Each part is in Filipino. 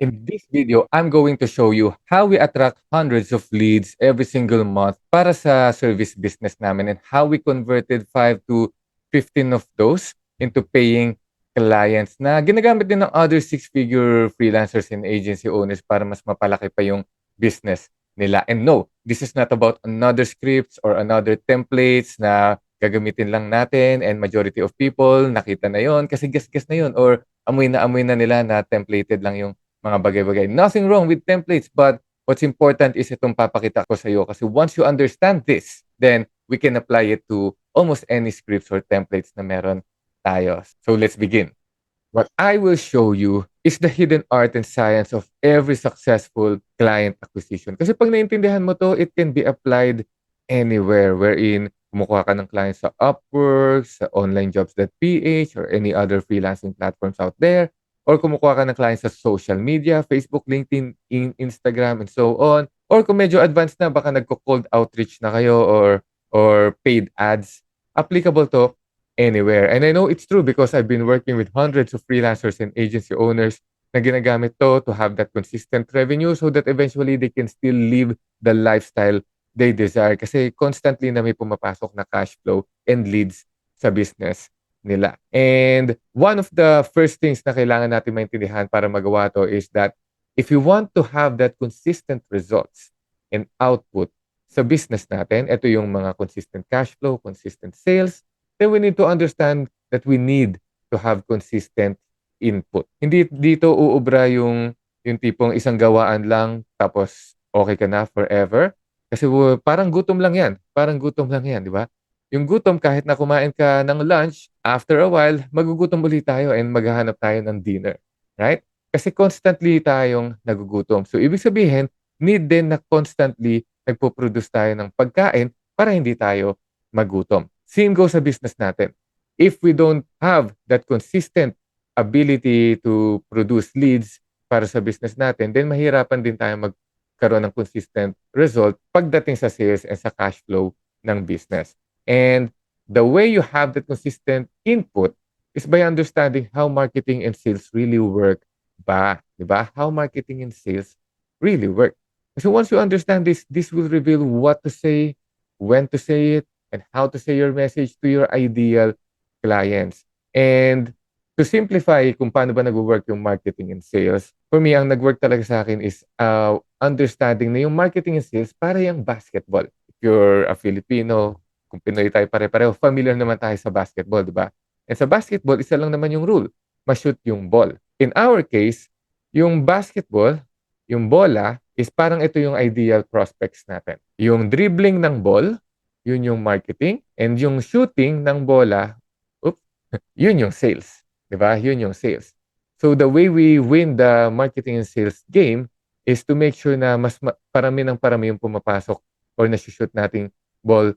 In this video, I'm going to show you how we attract hundreds of leads every single month para sa service business namin and how we converted 5 to 15 of those into paying clients na ginagamit din ng other six-figure freelancers and agency owners para mas mapalaki pa yung business nila. And no, this is not about another scripts or another templates na gagamitin lang natin and majority of people nakita na yon kasi guess na yon or amoy na nila na templated lang yung mga bagay-bagay. Nothing wrong with templates, but what's important is itong papakita ko sa iyo kasi once you understand this, then we can apply it to almost any scripts or templates na meron tayo. So let's begin. What I will show you is the hidden art and science of every successful client acquisition. Kasi pag naintindihan mo to, it can be applied anywhere wherein kumukuha ka ng clients sa Upwork, sa onlinejobs.ph, or any other freelancing platforms out there, or kumukuha ka ng clients sa social media, Facebook, LinkedIn, Instagram, and so on. Or kung medyo advanced na, baka nagko-cold outreach na kayo or paid ads. Applicable to anywhere. And I know it's true because I've been working with hundreds of freelancers and agency owners na ginagamit to have that consistent revenue so that eventually they can still live the lifestyle they desire. Kasi constantly na may pumapasok na cash flow and leads sa business nila. And one of the first things na kailangan natin maintindihan para magawa to is that if you want to have that consistent results and output sa business natin, ito yung mga consistent cash flow, consistent sales, then we need to understand that we need to have consistent input. Hindi dito uubra yung tipong isang gawaan lang tapos okay ka na forever. Kasi parang gutom lang yan. Parang gutom lang yan, di ba? Yung gutom, kahit na kumain ka ng lunch, after a while, magugutom ulit tayo and maghahanap tayo ng dinner. Right? Kasi constantly tayong nagugutom. So, ibig sabihin, need din na constantly nagpo-produce tayo ng pagkain para hindi tayo magutom. Same goes sa business natin. If we don't have that consistent ability to produce leads para sa business natin, then mahirapan din tayo magkaroon ng consistent result pagdating sa sales and sa cash flow ng business. And the way you have that consistent input is by understanding how marketing and sales really work ba? Diba? How marketing and sales really work. So once you understand this, this will reveal what to say, when to say it, and how to say your message to your ideal clients. And to simplify kung paano ba nag-work yung marketing and sales, for me, ang nag-work talaga sa akin is understanding na yung marketing and sales para yung basketball. If you're a Filipino, kung Pinoy tayo pare-pareho, familiar naman tayo sa basketball, di ba? And sa basketball, isa lang naman yung rule, ma-shoot yung ball. In our case, yung basketball, yung bola, is parang ito yung ideal prospects natin. Yung dribbling ng ball, yun yung marketing. And yung shooting ng bola, yun yung sales. Diba? Yun yung sales. So the way we win the marketing and sales game is to make sure na mas parami ng parami yung pumapasok or nasushoot nating ball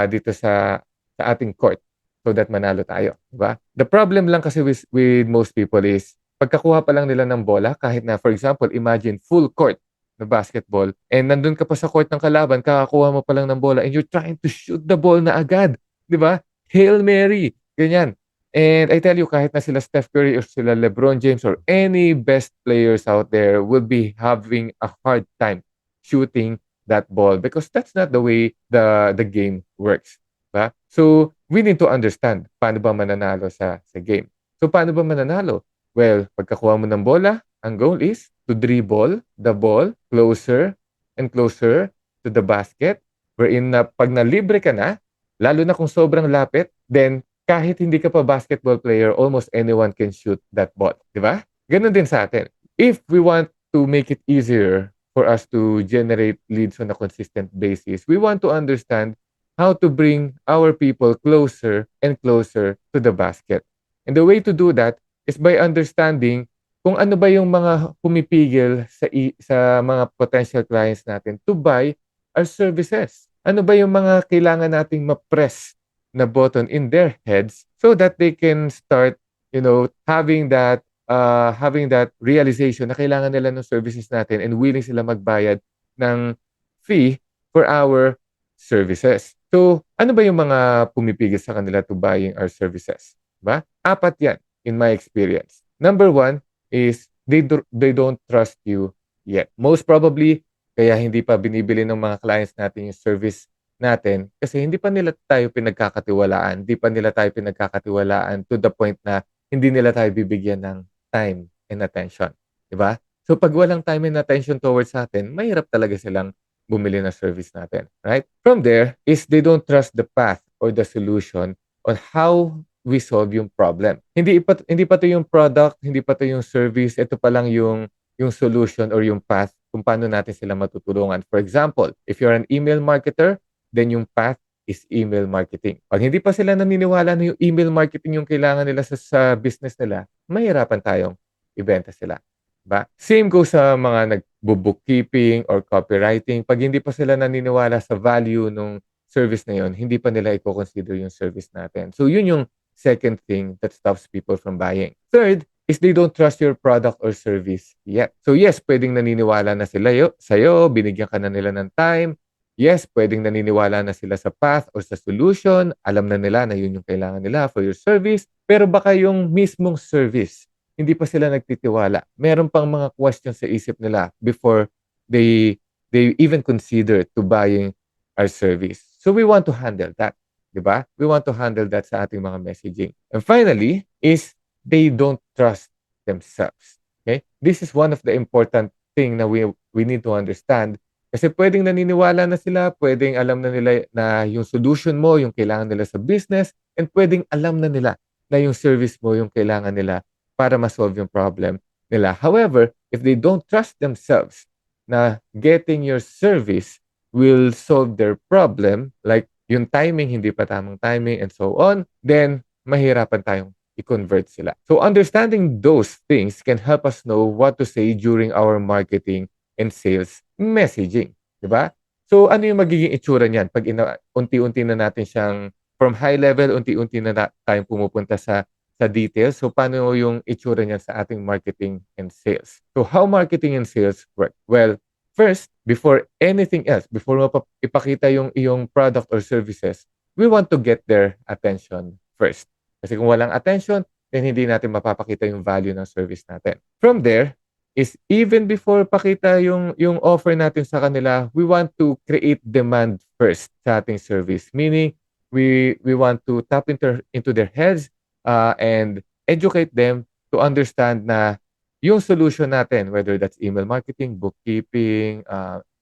dito sa ating court so that manalo tayo. Diba? The problem lang kasi with most people is pagkakuha pa lang nila ng bola, kahit na, for example, imagine full court na basketball, and nandun ka pa sa court ng kalaban, kakakuha mo pa lang ng bola, and you're trying to shoot the ball na agad. Di ba? Hail Mary. Ganyan. And I tell you, kahit na sila Steph Curry or sila LeBron James or any best players out there will be having a hard time shooting that ball because that's not the way the game works. Diba? So, we need to understand paano ba mananalo sa game. So, paano ba mananalo? Well, pagkakuha mo ng bola, ang goal is to dribble the ball closer and closer to the basket wherein na pag nalibre ka na, lalo na kung sobrang lapit, then kahit hindi ka pa basketball player, almost anyone can shoot that ball. Di ba? Ganun din sa atin. If we want to make it easier for us to generate leads on a consistent basis, we want to understand how to bring our people closer and closer to the basket. And the way to do that is by understanding kung ano ba yung mga pumipigil sa mga potential clients natin to buy our services. Ano ba yung mga kailangan nating ma-press na button in their heads so that they can start, having that realization na kailangan nila ng services natin and willing sila magbayad ng fee for our services. So, ano ba yung mga pumipigil sa kanila to buying our services? Diba? 4 yan in my experience. Number 1 is they don't trust you yet. Most probably, kaya hindi pa binibili ng mga clients natin yung service natin kasi hindi pa nila tayo pinagkakatiwalaan, hindi pa nila tayo pinagkakatiwalaan to the point na hindi nila tayo bibigyan ng time and attention, 'di ba? So, 'pag walang time and attention towards sa'tin, mahirap talaga silang bumili ng service natin, right? From there is they don't trust the path or the solution on how we solve yung problem. Hindi pa 'to yung product, hindi pa 'to yung service, ito pa lang yung solution or yung path kung paano natin sila matutulungan. For example, if you're an email marketer, then yung path is email marketing. 'Pag hindi pa sila naniniwala na yung email marketing yung kailangan nila sa business nila, mahihirapan tayong ibenta sila, 'di ba? Same goes sa mga nagbo-bookkeeping or copywriting. 'Pag hindi pa sila naniniwala sa value nung service na yun, hindi pa nila i-co-consider yung service natin. So, yun yung second thing that stops people from buying. Third is they don't trust your product or service yet. So, yes, pwedeng naniniwala na sila sa'yo, binigyan ka na nila ng time. Yes, pwedeng naniniwala na sila sa path or sa solution. Alam na nila na yun yung kailangan nila for your service. Pero baka yung mismong service, hindi pa sila nagtitiwala. Meron pang mga questions sa isip nila before they they even consider to buying our service. So we want to handle that, 'di ba? We want to handle that sa ating mga messaging. And finally is they don't trust themselves. Okay? This is one of the important thing na we need to understand kasi pwedeng naniniwala na sila, pwedeng alam na nila na yung solution mo, yung kailangan nila sa business, and pwedeng alam na nila na yung service mo yung kailangan nila para ma-solve yung problem nila. However, if they don't trust themselves na getting your service will solve their problem, like yung timing, hindi pa tamang timing, and so on, then mahirapan tayong i-convert sila. So understanding those things can help us know what to say during our marketing and sales messaging. Di ba? So ano yung magiging itsura niyan pag unti-unti na natin siyang from high level, unti-unti na tayong pumupunta sa details. So paano yung itsura niyan sa ating marketing and sales? So how marketing and sales work? Well, first, before anything else, before mo ipakita yung iyong product or services, we want to get their attention first. Kasi kung walang attention, then hindi natin mapapakita yung value ng service natin. From there, is even before pakita yung offer natin sa kanila, we want to create demand first sa ating service. Meaning, we want to tap into their heads and educate them to understand na yung solution natin, whether that's email marketing, bookkeeping,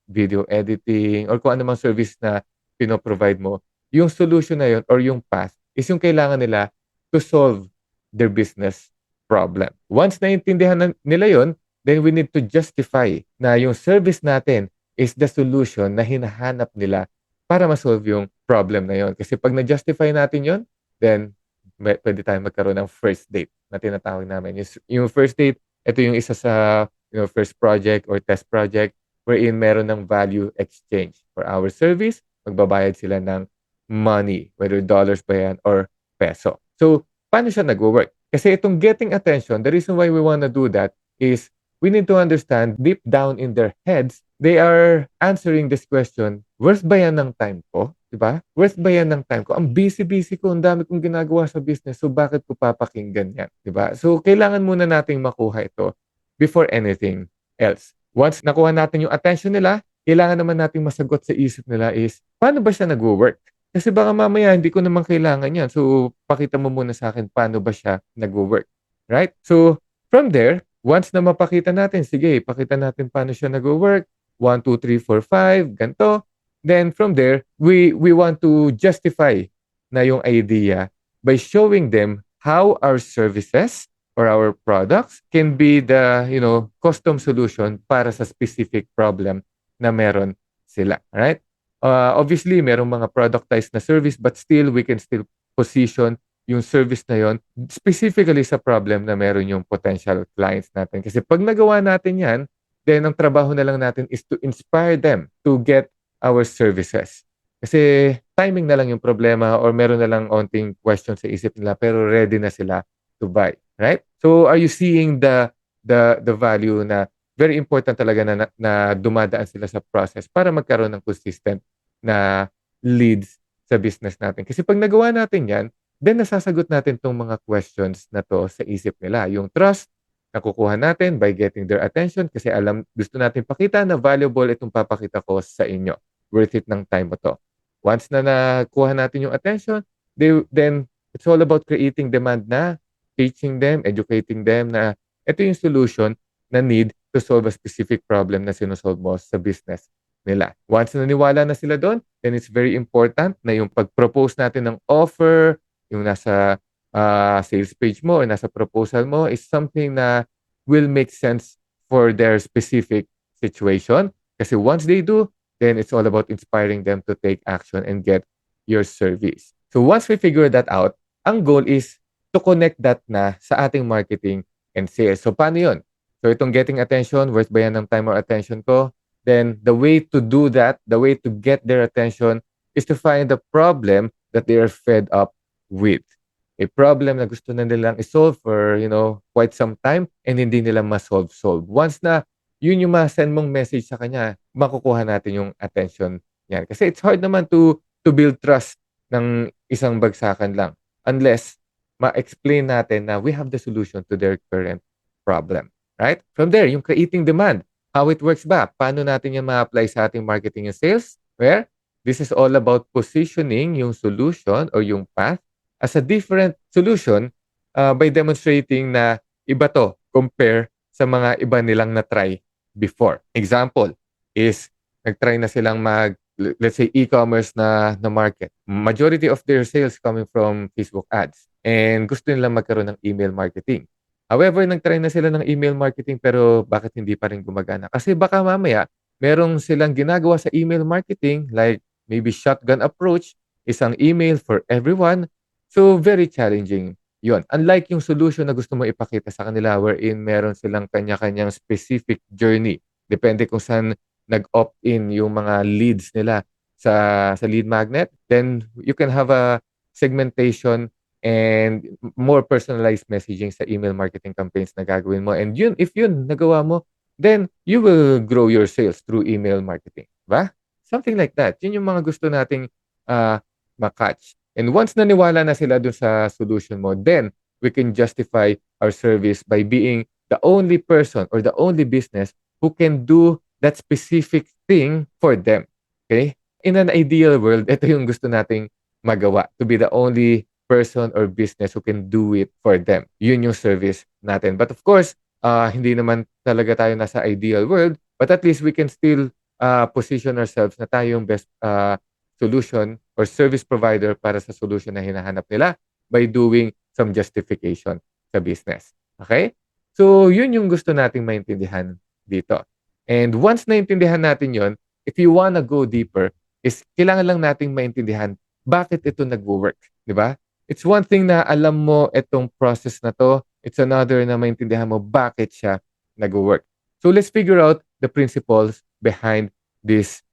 video editing, or kung ano mang service na pinoprovide mo, yung solution na yun or yung path is yung kailangan nila to solve their business problem. Once naintindihan nila yun, then we need to justify na yung service natin is the solution na hinahanap nila para ma-solve yung problem na yun. Kasi pag na-justify natin yun, then pwede tayong magkaroon ng first date na tinatawag namin. Yung first date, ito yung isa sa first project or test project wherein meron ng value exchange. For our service, magbabayad sila ng money, whether dollars ba yan or peso. So, paano siya nag-work? Kasi itong getting attention, the reason why we wanna do that is we need to understand deep down in their heads, they are answering this question, worth ba yan ng time ko? Diba? Worth ba yan ng time ko? Ang busy-busy ko, ang dami kong ginagawa sa business, so bakit ko papakinggan yan? Diba? So, kailangan muna nating makuha ito before anything else. Once nakuha natin yung attention nila, kailangan naman nating masagot sa isip nila is, paano ba siya nag-work? Kasi baka mamaya, hindi ko naman kailangan yan. So, pakita mo muna sa akin paano ba siya nag-work. Right? So, from there, once na mapakita natin, sige, pakita natin paano siya nag-work, 1, 2, 3, 4, 5, ganito. Then from there, we want to justify na yung idea by showing them how our services or our products can be the, custom solution para sa specific problem na meron sila. Right? Obviously, merong mga productized na service but still, we can still position yung service na yon specifically sa problem na meron yung potential clients natin. Kasi pag nagawa natin yan, then ang trabaho na lang natin is to inspire them to get our services. Kasi timing na lang yung problema or meron na lang onting question sa isip nila pero ready na sila to buy. Right? So are you seeing the value na very important talaga na dumadaan sila sa process para magkaroon ng consistent na leads sa business natin. Kasi pag nagawa natin yan, then nasasagot natin tong mga questions na to sa isip nila. Yung trust, nakukuha natin by getting their attention kasi gusto natin pakita na valuable itong papakita ko sa inyo. Worth it ng time mo 'to. Once na nakuha natin yung attention, then it's all about creating demand na, teaching them, educating them na ito yung solution na need to solve a specific problem na sino-solve mo sa business nila. Once na naniwala na sila do'n, then it's very important na yung pag-propose natin ng offer, yung nasa sales page mo or nasa proposal mo is something na will make sense for their specific situation. Kasi once they do, then it's all about inspiring them to take action and get your service. So once we figure that out, ang goal is to connect that na sa ating marketing and sales. So paano yun? So itong getting attention, worth ba yan ng time or attention ko? Then the way to do that, the way to get their attention is to find the problem that they are fed up with. A problem na gusto na nilang isolve for, quite some time and hindi nila solve. Once na yun yung ma-send mong message sa kanya, makukuha natin yung attention niyan. Kasi it's hard naman to build trust ng isang bagsakan lang unless ma-explain natin na we have the solution to their current problem. Right? From there, yung creating demand. How it works ba? Paano natin yan ma-apply sa ating marketing and sales? Where this is all about positioning yung solution or yung path as a different solution by demonstrating na iba to compare sa mga iba nilang na-try before. Example is nag-try na silang let's say, e-commerce na market. Majority of their sales coming from Facebook ads. And gusto nilang magkaroon ng email marketing. However, nag-try na sila ng email marketing pero bakit hindi pa rin gumagana? Kasi baka mamaya, merong silang ginagawa sa email marketing like maybe shotgun approach, isang email for everyone. So, very challenging yun. Unlike yung solution na gusto mo ipakita sa kanila wherein meron silang kanya-kanyang specific journey. Depende kung saan nag-opt-in yung mga leads nila sa lead magnet. Then, you can have a segmentation and more personalized messaging sa email marketing campaigns na gagawin mo. And if yun nagawa mo, then you will grow your sales through email marketing. Diba? Something like that. Yun yung mga gusto nating ma-catch. And once naniwala na sila dun sa solution mo, then we can justify our service by being the only person or the only business who can do that specific thing for them. Okay? In an ideal world, ito yung gusto nating magawa. To be the only person or business who can do it for them. Yun yung service natin. But of course, hindi naman talaga tayo nasa ideal world, but at least we can still position ourselves na tayo yung best solution or service provider para sa solution na hinahanap nila by doing some justification sa business. Okay? So, yun yung gusto nating maintindihan dito. And once naintindihan natin yon, if you wanna go deeper, is kailangan lang nating maintindihan bakit ito nagwo-work. Di ba? It's one thing na alam mo itong process na to. It's another na maintindihan mo bakit siya nagwo-work. So, let's figure out the principles behind this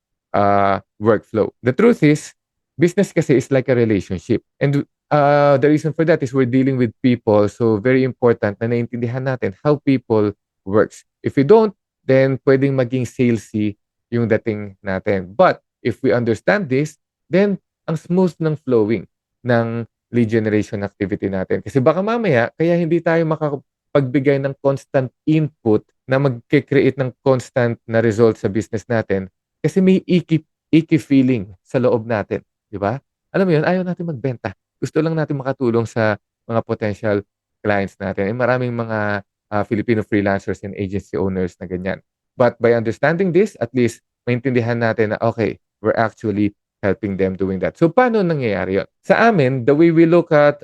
workflow. The truth is, business kasi is like a relationship. And the reason for that is we're dealing with people. So, very important na naintindihan natin how people works. If we don't, then pwedeng maging salesy yung dating natin. But, if we understand this, then ang smooth ng flowing ng lead generation activity natin. Kasi baka mamaya, kaya hindi tayo makapagbigay ng constant input na mag-create ng constant na result sa business natin. Kasi may icky feeling sa loob natin. Di ba? Alam mo yun, ayaw natin magbenta. Gusto lang natin makatulong sa mga potential clients natin. Maraming mga Filipino freelancers and agency owners na ganyan. But by understanding this, at least maintindihan natin na okay, we're actually helping them doing that. So, paano nangyayari yun? Sa amin, the way we look at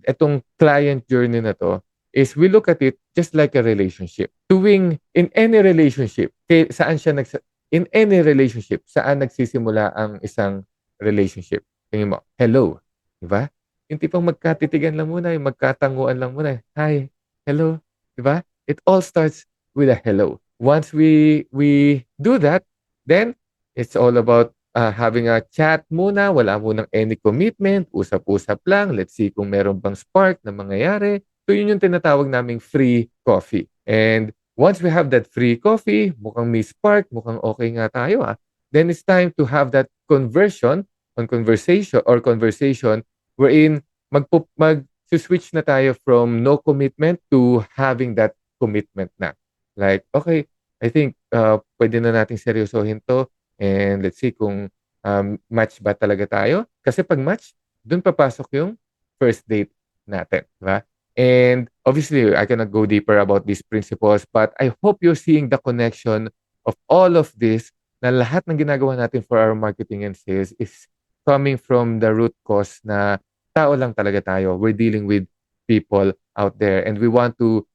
itong client journey na to is we look at it just like a relationship. In any relationship, in any relationship, saan nagsisimula ang isang relationship? Tingin mo, hello. Diba? Yung tipong magkatitigan lang muna, yung magkatanguan lang muna. Hi, hello. Diba? It all starts with a hello. Once we do that, then it's all about having a chat muna. Wala munang any commitment. Usap-usap lang. Let's see kung meron bang spark na mangyayari. So, yun yung tinatawag naming free coffee. And once we have that free coffee, mukhang may spark, mukhang okay nga tayo then it's time to have that conversion wherein mag-switch na tayo from no commitment to having that commitment na. Like, okay, I think pwede na nating seryosohin 'to and let's see kung, match ba talaga tayo. Kasi 'pag match, dun papasok yung first date natin, 'di ba? And obviously, I cannot go deeper about these principles, but I hope you're seeing the connection of all of this na lahat ng ginagawa natin for our marketing and sales is coming from the root cause na tao lang talaga tayo. We're dealing with people out there and we want to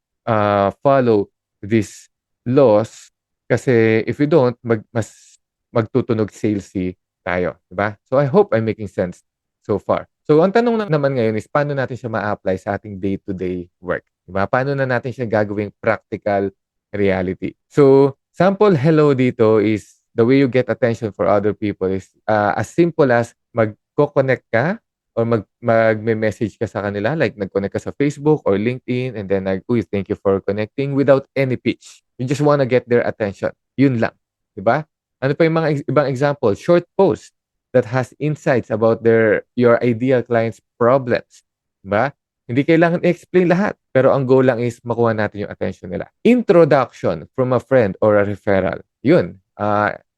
follow these laws kasi if we don't, mas magtutunog salesy tayo, 'di ba? So I hope I'm making sense so far. So ang tanong lang naman ngayon is paano natin siya ma-apply sa ating day-to-day work, 'di ba? Paano na natin siya gagawing practical reality? So, sample hello dito is the way you get attention for other people is as simple as magko-connect ka or magme-message ka sa kanila like nag-connect ka sa Facebook or LinkedIn and then "Uy, thank you for connecting," without any pitch. You just wanna get their attention. Yun lang, 'di ba? Ano pa yung mga ibang example? Short post that has insights about your ideal client's problems, 'di ba? Hindi kailangan i-explain lahat, pero ang goal lang is makuha natin yung attention nila. Introduction from a friend or a referral. Yun,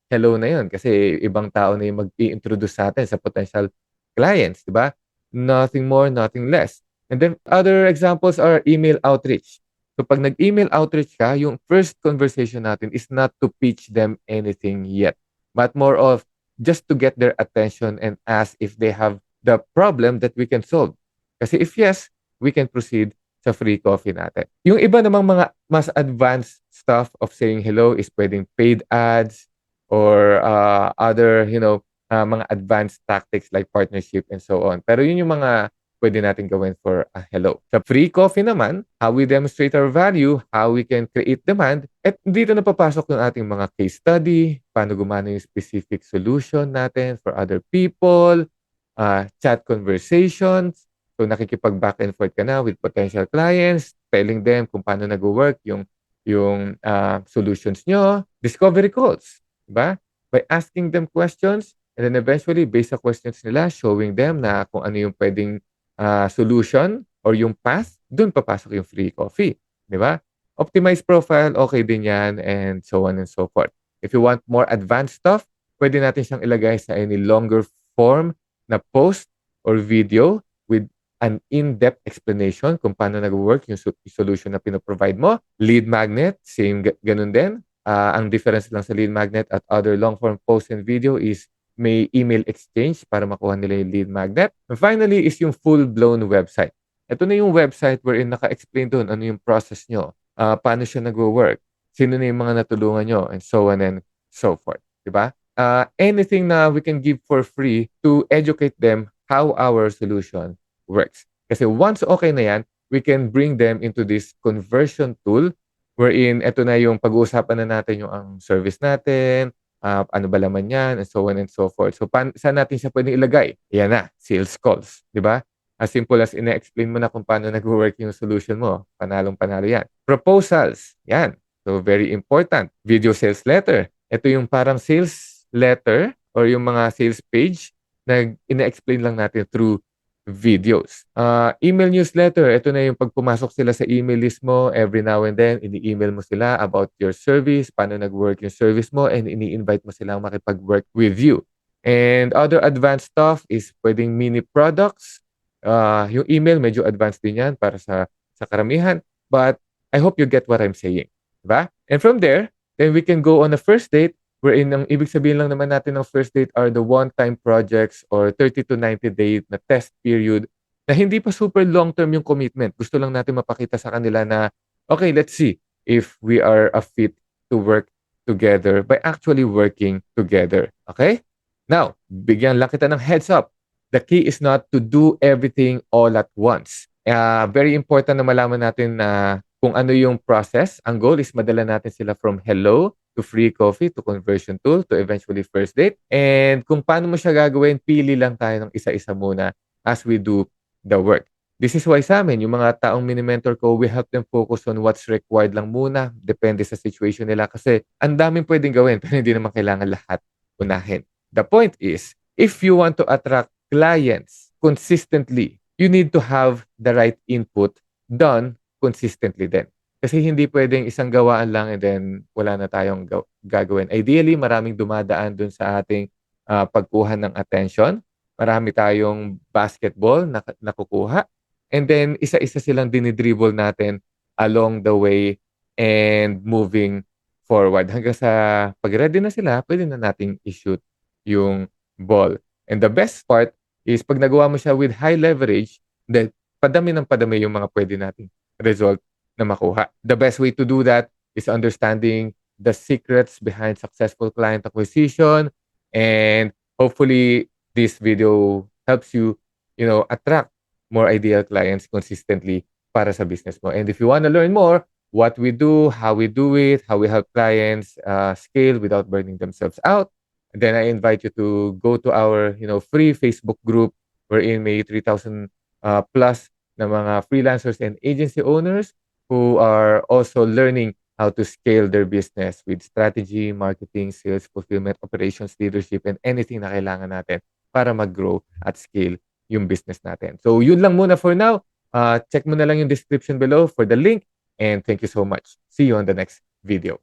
hello na yun kasi ibang tao na yung mag-i-introduce sa atin sa potential clients, 'di ba? Nothing more, nothing less. And then other examples are email outreach. So pag nag-email outreach ka, yung first conversation natin is not to pitch them anything yet, but more of just to get their attention and ask if they have the problem that we can solve. Kasi if yes, we can proceed sa free coffee natin. Yung iba namang mga mas advanced stuff of saying hello is pwedeng paid ads or other, mga advanced tactics like partnership and so on. Pero yun yung mga pwede natin gawin for a hello. Sa free coffee naman, how we demonstrate our value, how we can create demand, at dito na papasok yung ating mga case study, paano gumana yung specific solution natin for other people, chat conversations, so nakikipag-back and forth ka na with potential clients, telling them kung paano nag-work yung solutions nyo, discovery calls, diba? By asking them questions, and then eventually, based sa questions nila, showing them na kung ano yung pwedeng solution or yung path, dun papasok yung free coffee. Di ba? Optimized profile, okay din yan, and so on and so forth. If you want more advanced stuff, pwede natin siyang ilagay sa any longer form na post or video with an in-depth explanation kung paano nag-work yung solution na pinoprovide mo. Lead magnet, same ganun din. Ang difference lang sa lead magnet at other long-form post and video is may email exchange para makuha nila yung lead magnet. And finally is yung full-blown website. Ito na yung website wherein naka-explain doon ano yung process nyo, paano siya nag-work, sino na yung mga natulungan nyo, and so on and so forth. Diba? Anything na we can give for free to educate them how our solution works. Kasi once okay na yan, we can bring them into this conversion tool wherein ito na yung pag-uusapan na natin yung ang service natin, ano ba laman yan, and so on and so forth. So, saan natin siya pwedeng ilagay? Yan na, sales calls. Di ba? As simple as ina-explain mo na kung paano nag-work yung solution mo. Panalong-panalo yan. Proposals. Yan. So, very important. Video sales letter. Ito yung parang sales letter or yung mga sales page na ina-explain lang natin through videos. Email newsletter, ito na yung pag pumasok sila sa email list mo, every now and then, ini-email mo sila about your service, paano nag-work yung service mo, and ini-invite mo silang makipag-work with you. And other advanced stuff is pwedeng mini products. Yung email, medyo advanced din yan para sa karamihan. But I hope you get what I'm saying. Diba? And from there, then we can go on a first date wherein ang ibig sabihin lang naman natin ng first date are the one-time projects or 30 to 90 day na test period na hindi pa super long-term yung commitment. Gusto lang natin mapakita sa kanila na, okay, let's see if we are a fit to work together by actually working together. Okay? Now, bigyan lang kita ng heads up. The key is not to do everything all at once. Very important na malaman natin na kung ano yung process. Ang goal is madala natin sila from hello to free coffee to conversion tool to eventually first date. And kung paano mo siya gagawin, pili lang tayo ng isa-isa muna as we do the work. This is why sa amin, yung mga taong mini-mentor ko, we help them focus on what's required lang muna. Depende sa situation nila kasi ang daming pwedeng gawin pero hindi naman kailangan lahat unahin. The point is, if you want to attract clients consistently, you need to have the right input done consistently then. Kasi hindi puwedeng isang gawaan lang and then wala na tayong gagawin. Ideally, maraming dumadaan dun sa ating, pagkuha ng attention. Marami tayong basketball na nakukuha and then isa-isa silang dini-dribble natin along the way and moving forward hanggang sa 'pag ready na sila, puwede na nating i-shoot yung ball. And the best part is 'pag nagawa mo siya with high leverage, then padami ng padami yung mga puwede nating result na makuha. The best way to do that is understanding the secrets behind successful client acquisition, and hopefully this video helps you, attract more ideal clients consistently para sa business mo. And if you wanna learn more, what we do, how we do it, how we help clients scale without burning themselves out, then I invite you to go to our, free Facebook group wherein may 3,000 plus na mga freelancers and agency owners who are also learning how to scale their business with strategy, marketing, sales, fulfillment, operations, leadership, and anything na kailangan natin para mag-grow at scale yung business natin. So yun lang muna for now. Check mo na lang yung description below for the link, and thank you so much. See you on the next video.